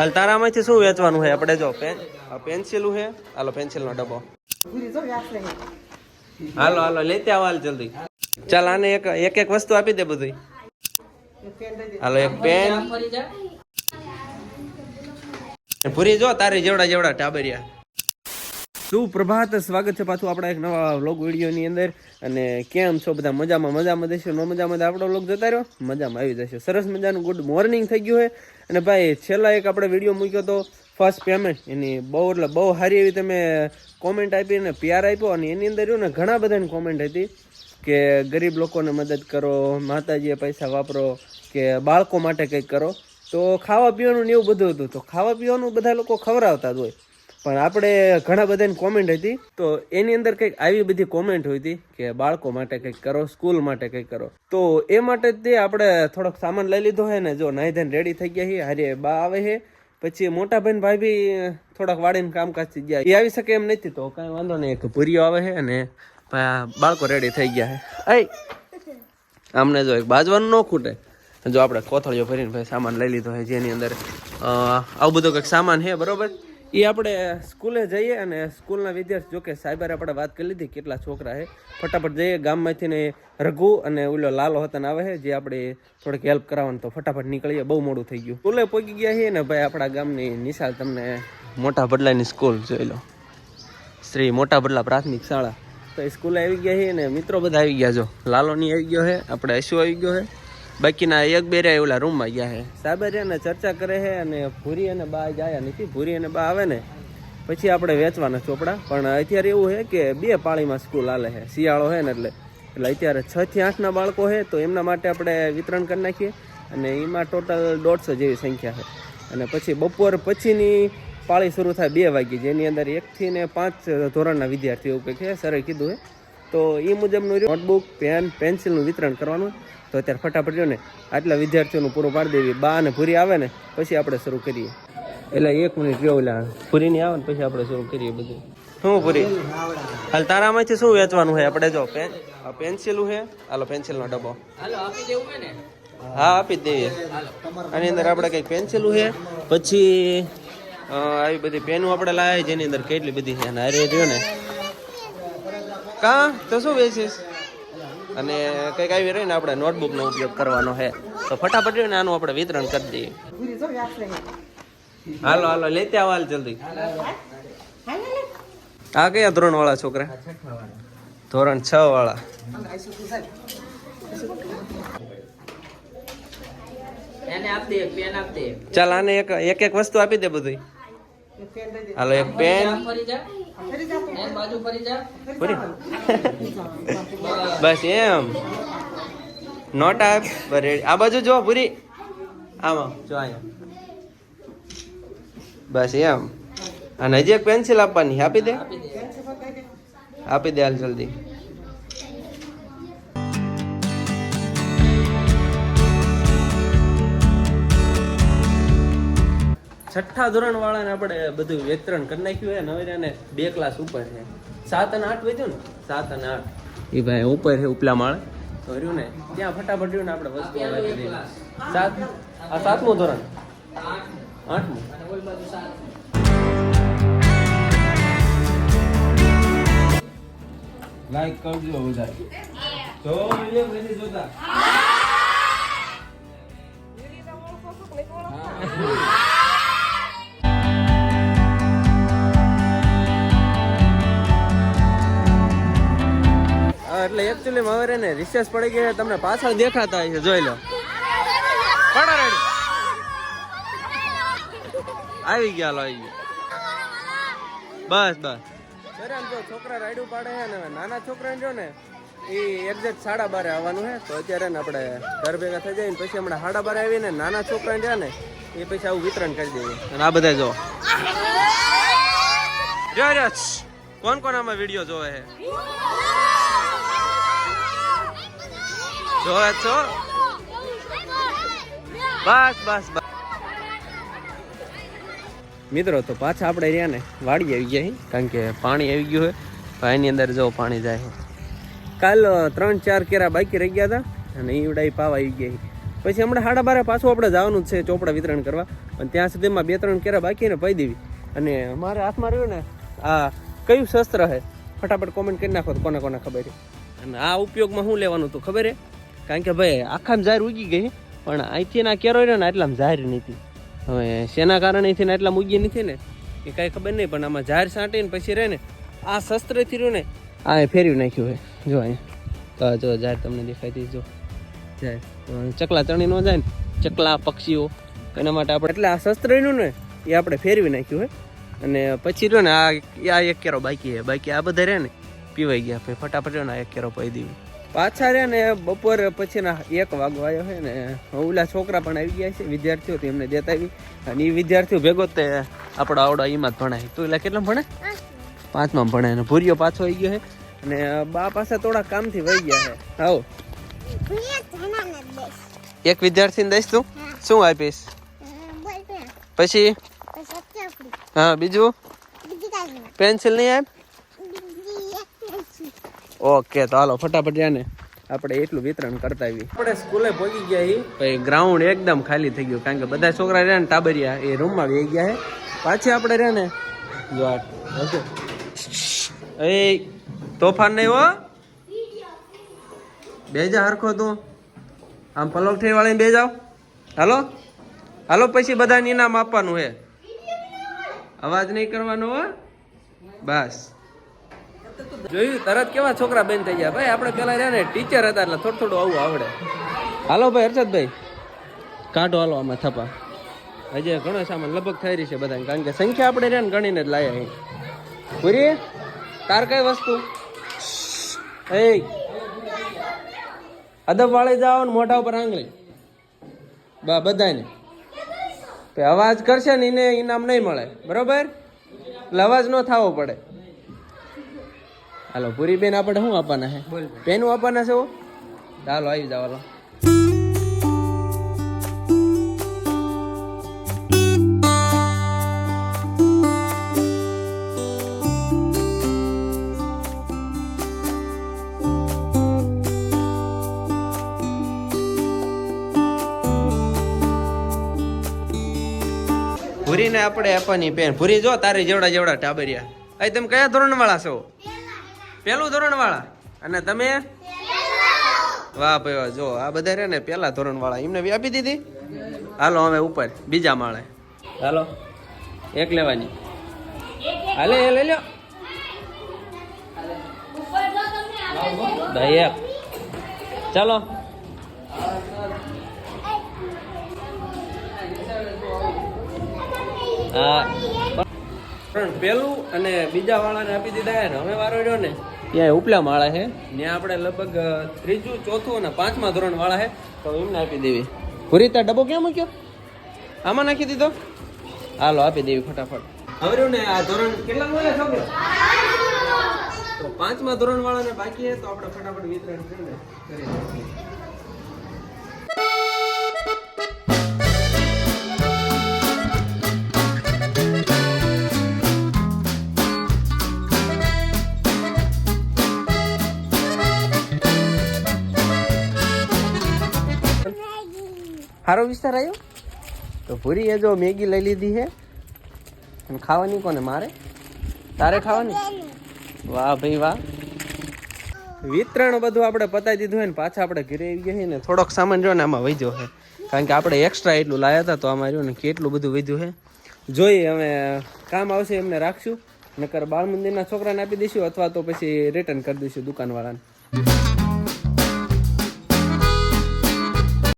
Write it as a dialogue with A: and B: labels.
A: હાલ તારામાંથી શું વેચવાનું છે આપણે? જો પેન્સિલું છે, હાલો પેન્સિલનો ડબ્બો. હાલો હાલો લેતે આવો હાલ જલ્દી. ચાલ આને એક એક વસ્તુ આપી દે બધી. હાલો એક પેન. પૂરી જો તારી જેવડા જેવડા ટાબરિયા. સુપ્રભાત, સ્વાગત છે પાછું આપણા એક નવા વ્લોગ વિડીયોની અંદર. અને કેમ છો બધા? મજામાં દેશો? ન મજામાં આપણો વ્લોગ જતા રહ્યો, મજામાં આવી જશે. સરસ મજાનું ગુડ મોર્નિંગ થઈ ગયું છે. અને ભાઈ છેલ્લા એક આપણે વિડીયો મૂક્યો તો ફર્સ્ટ પેમેન્ટ, એની બહુ સારી એવી તમે કોમેન્ટ આપી અને પ્યાર આપ્યો. અને એની અંદર ને ઘણા બધાની કોમેન્ટ હતી કે ગરીબ લોકોને મદદ કરો, માતાજીએ પૈસા વાપરો, કે બાળકો માટે કંઈક કરો. તો ખાવા પીવાનું ને એવું બધું હતું. તો ખાવા પીવાનું બધા લોકો ખવડાવતા જ હોય, પણ આપણે ઘણા બધાની કોમેન્ટ હતી. તો એની અંદર કંઈક આવી બધી કોમેન્ટ હોય હતી કે બાળકો માટે કંઈક કરો, સ્કૂલ માટે કંઈક કરો. તો એ માટે તે આપણે થોડોક સામાન લઈ લીધો છે ને, જો નાઈ ધોઈને રેડી થઈ ગયા છીએ. હારે બા આવે છે, પછી મોટા ભાઈ બી થોડાક વાડીને કામકાજથી ગયા, એ આવી શકે એમ નથી. તો કાંઈ વાંધો નહીં, એક ભૂરીઓ આવે છે અને બાળકો રેડી થઈ ગયા છે. આમને જો એક બાજવાનું ન ખૂટે. જો આપણે કોથળીઓ ભરીને ભાઈ સામાન લઈ લીધો છે, જેની અંદર આવું બધું કંઈક સામાન છે, બરોબર. એ આપણે સ્કૂલે જઈએ અને સ્કૂલના વિદ્યાર્થી, જોકે સાહેબરે આપણે વાત કરી લીધી કેટલા છોકરા છે. ફટાફટ જઈએ ગામમાંથી ને રઘુ અને ઓલો લાલો હતન આવે છે, જે આપણે થોડીક હેલ્પ કરાવવાનું. તો ફટાફટ નીકળીએ, બહુ મોડું થઈ ગયું. સ્કૂલે પહોંચી ગયા છીએ ને ભાઈ, આપણા ગામની નિશાળ તમને મોટા ભડલાની સ્કૂલ જોઈ લો, શ્રી મોટા ભડલા પ્રાથમિક શાળા. તો એ સ્કૂલે આવી ગયા છીએ ને મિત્રો બધા આવી ગયા. જો લાલોની આવી ગયો છે, આપણે અશુ આવી ગયો છે, બાકીના એક બે રે ઓલા રૂમમાં ગયા છે. સાહેબ ને ચર્ચા કરે છે અને ભૂરી અને બા જાય નથી. ભૂરી અને બા આવે ને પછી આપણે વેચવાના ચોપડા. પણ અત્યારે એવું છે કે 2 પાળીમાં સ્કૂલ હાલે છે, શિયાળો છે ને એટલે અત્યારે 6 થી 8ના બાળકો છે. તો એમના માટે આપણે વિતરણ કરી નાખીએ અને એમાં ટોટલ 150 જેવી સંખ્યા છે. અને પછી બપોર પછીની પાળી શરૂ થાય 2 વાગે, જેની અંદર 1 થી 5 ધોરણના વિદ્યાર્થીઓ એવું કંઈક છે, સરે કીધું છે. તો એ મુજબનું નોટબુક, પેન, પેન્સિલનું વિતરણ કરવાનું. તો અત્યારે ફટાફટ જો ને આટલા વિદ્યાર્થીઓનું પૂરું પાડી દેવી. બા અને ભૂરી આવે ને પછી આપણે શરૂ કરીએ. એટલે 1 મિનિટ રહ્યો, એટલે ભૂરીની આવે ને પછી આપણે શરૂ કરીએ બધું. શું ભૂરી હાલ તારામાંથી શું વેચવાનું છે આપણે? જો પેન્સિલું છે, હાલો પેન્સિલનો ડબ્બો. હા આપી જ દઈએ. આની અંદર આપણે કંઈક પેન્સિલું છે, પછી આવી બધી પેનું આપણે લાવીએ, જેની અંદર કેટલી બધી છે. અને અરે રહ્યો ને કાં તો શું વેચીશ? અને કંઈક આવી રહી ને આપણે નોટબુકનો ઉપયોગ કરવાનો છે. તો ફટાફટ ને આનું આપણે વિતરણ કરી દઈએ. હાલો હાલો લેતે આવો હાલ જલ્દી. આ કયા ધોરણ વાળા છોકરા? ધોરણ 6 વાળા. ચાલ આને એક એક વસ્તુ આપી દે બધી. હાલો એક પેન. બસ એમ નોટ આપ. આ બાજુ જો પૂરી, આમાં જો અહીંયા. બસ એમ. અને હજી એક પેન્સિલ આપવાની, આપી દે. આપી દે હાલ જલ્દી. છઠ્ઠા ધોરણ વાળાને આપણે બધું વિતરણ કરી નાખ્યું છે. નવેરાને 2 ક્લાસ ઉપર છે. 7 અને 8 વેચ્યું ને, 7 અને 8 એ ભાઈ ઉપર છે, ઉપલા માળ. તો રહ્યું ને ત્યાં ફટાફટ રહ્યું ને આપણે વસ્તુ રાખી દઈએ. 7 આ 7મું ધોરણ, 8મું. લાઈક કરજો બધા. તો વિડિયો નથી જોતા. એટલે એકચ્યુઅલી હવે ને રિસેસ પડી ગઈ, તમને પાછળ દેખાતા છે, જોઈ લો. આવી ગયા બસ બસ. જો છોકરા રાયડું પાડે છે ને, નાના છોકરા જો ને એ એક્ઝેક્ટ 12:30 આવવાનું છે. તો અત્યારે ને આપણે ઘર ભેગા થઈ જાય ને પછી હમણાં 12:30 આવીને નાના છોકરા રહ્યા ને એ પછી આવું વિતરણ કરી દઈએ. અને આ બધા જો કોણ કોણ આમાં વિડીયો જોવે છે? જોવે છો? બસ બસ બસ મિત્રો. તો પાછા આપણે રહ્યા ને વાડી આવી ગયા, કારણ કે પાણી આવી ગયું હોય. એની અંદર જો પાણી જાય. કાલ 3-4 કેરા બાકી રહી ગયા હતા અને ઈવડા પાવા આવી ગયા. પછી હમણાં 12:30 પાછું આપણે જવાનું છે ચોપડા વિતરણ કરવા, અને ત્યાં સુધીમાં 2-3 કેરા બાકી ને પઈ દેવી. અને મારા હાથમાં રહ્યું ને આ કયું શસ્ત્ર છે, ફટાફટ કોમેન્ટ કરી નાખો તો કોને કોને ખબર છે. અને આ ઉપયોગમાં શું લેવાનું હતું ખબર છે? કારણ કે ભાઈ આખામાં ઝાર ઉગી ગઈ, પણ અહીંથી ના કેરો રહ્યો ને એટલામાં ઝાર નથી. હવે શેના કારણેથી ને એટલામાં ઉગી નથી ને એ કાંઈ ખબર નહીં, પણ આમાં ઝાર છાંટીને પછી રહે ને આ શસ્ત્રથી રહ્યું ને આ ફેરવી નાખ્યું હોય. જો અહીંયા તો જો ઝાર તમને દેખાય જો જાય, ચકલા ચણી ન જાય ને, ચકલા પક્ષીઓ, એના માટે આપણે એટલે આ શસ્ત્ર રહ્યું ને એ આપણે ફેરવી નાખ્યું હોય. અને પછી રહ્યો ને આ એક કેરો બાકી છે, બાકી આ બધા રહે ને પીવાઈ ગયા. પછી ફટાફટ રહ્યો ને એક કેરો પી દેવી. પાછા રહ્યા ને બપોર પછીના 1 વાગવા આવ્યો છે ને ઓલા છોકરા પણ આવી ગયા છે, વિદ્યાર્થીઓ એમને દેતા આવી. અને એ વિદ્યાર્થીઓ ભેગો તે આપણો આવડો એમાં જ ભણાય. તો એટલે કેટલા ભણે? 5માં ભણે. અને ભૂરિયો પાછો આવી ગયો છે અને બા પાસે થોડા કામથી વહી ગયા છે. આવો એક વિદ્યાર્થીને દઈશ તું શું આપીશ? પછી હા બીજું પેન્સિલ નહીં આપ? ઓકે તો હાલો ફટાફટ જાય ને આપણે એટલું વિતરણ કરતા આવી. આપણે સ્કૂલે પહોંચી ગયા પછી ગ્રાઉન્ડ એકદમ ખાલી થઈ ગયું, કારણ કે બધા છોકરા રહ્યા ને ટાબરિયા એ રૂમમાં વહી ગયા છે. પાછી આપણે રહ્યા ને જો એ તોફાન નહીં હો, બેજા હરખો તું આમ પલોઠી વાળીને બે જાવ. હાલો હાલો પછી બધાને ઇનામ આપવાનું છે, અવાજ નહીં કરવાનો હો બસ. જોયું તરત કેવા છોકરા બેન થઈ ગયા. ભાઈ આપણે પેલા રહ્યા ને ટીચર હતા એટલે થોડું આવું આવડે. હાલો ભાઈ હર્ષદભાઈ કાઢો હાલો આમાં થપા. હજી ઘણો સામાન લગભગ થઈ રહી છે બધાને, કારણ કે સંખ્યા આપણે રહ્યા ને ગણીને જ લાયા અહીં. પૂરી તાર કઈ વસ્તુ એ અદબ વાળી જાઓ ને મોઢા ઉપર આંગળી બધાને અવાજ કરશે ને એને ઇનામ નહીં મળે, બરોબર? એટલે અવાજ ન થવો પડે. હાલો પૂરી બેન આપણે શું આપવાના છે? પેનું આપવાના છે? ચાલો આવી જાવ. હાલો ભૂરીને આપણે આપવાની પેન. ભૂરી જો તારી જેવડા ટાબરિયા. અહીં તમે કયા ધોરણ વાળા છો? 1લું ધોરણ વાળા. અને તમે? વાહ ભાઈ વાહ. જો આ બધા રે ને 1લા ધોરણ વાળા, એમને આપી દીધી. હાલો હવે ઉપર બીજા માળે. હાલો એક લેવાની. હાલે એ લઈ લો એક. ચાલો હા પણ પેલું અને બીજા વાળાને આપી દીધા ને. હવે વારો રહ્યો ને ત્યાં ઉપલા માળા છે, ત્યાં આપણે લગભગ 3જું 4થું અને 5મા ધોરણ વાળા છે, તો એમને આપી દેવી. પૂરી તાર ડબ્બો ક્યાં મૂક્યો? આમાં નાખી દીધો. હાલો આપી દેવી ફટાફટ. હવે રહ્યું ને આ ધોરણ કેટલા મળે છોકરો? તો 5મા ધોરણ વાળાને બાકી છે, તો આપણે ફટાફટ વિતરણ કરીને કરી. સારો વિસ્તાર આવ્યો તો ભૂરી એ જો મેગી લઈ લીધી છે અને ખાવાની કોને? મારે? તારે ખાવાની? વાહ ભાઈ વાહ. વિતરણ બધું આપણે પતાવી દીધું હોય ને પાછા આપણે ઘરે આવી ગયા ને થોડોક સામાન જો ને આમાં વધ્યો છે, કારણ કે આપણે એક્સ્ટ્રા એટલું લાયા હતા, તો આમાં રહ્યું ને કેટલું બધું વધ્યું છે. જોઈએ હવે કામ આવશે એમને રાખશું, નકર બાળ મંદિરના છોકરાને આપી દઈશું અથવા તો પછી રિટર્ન કરી દઈશું દુકાનવાળાને.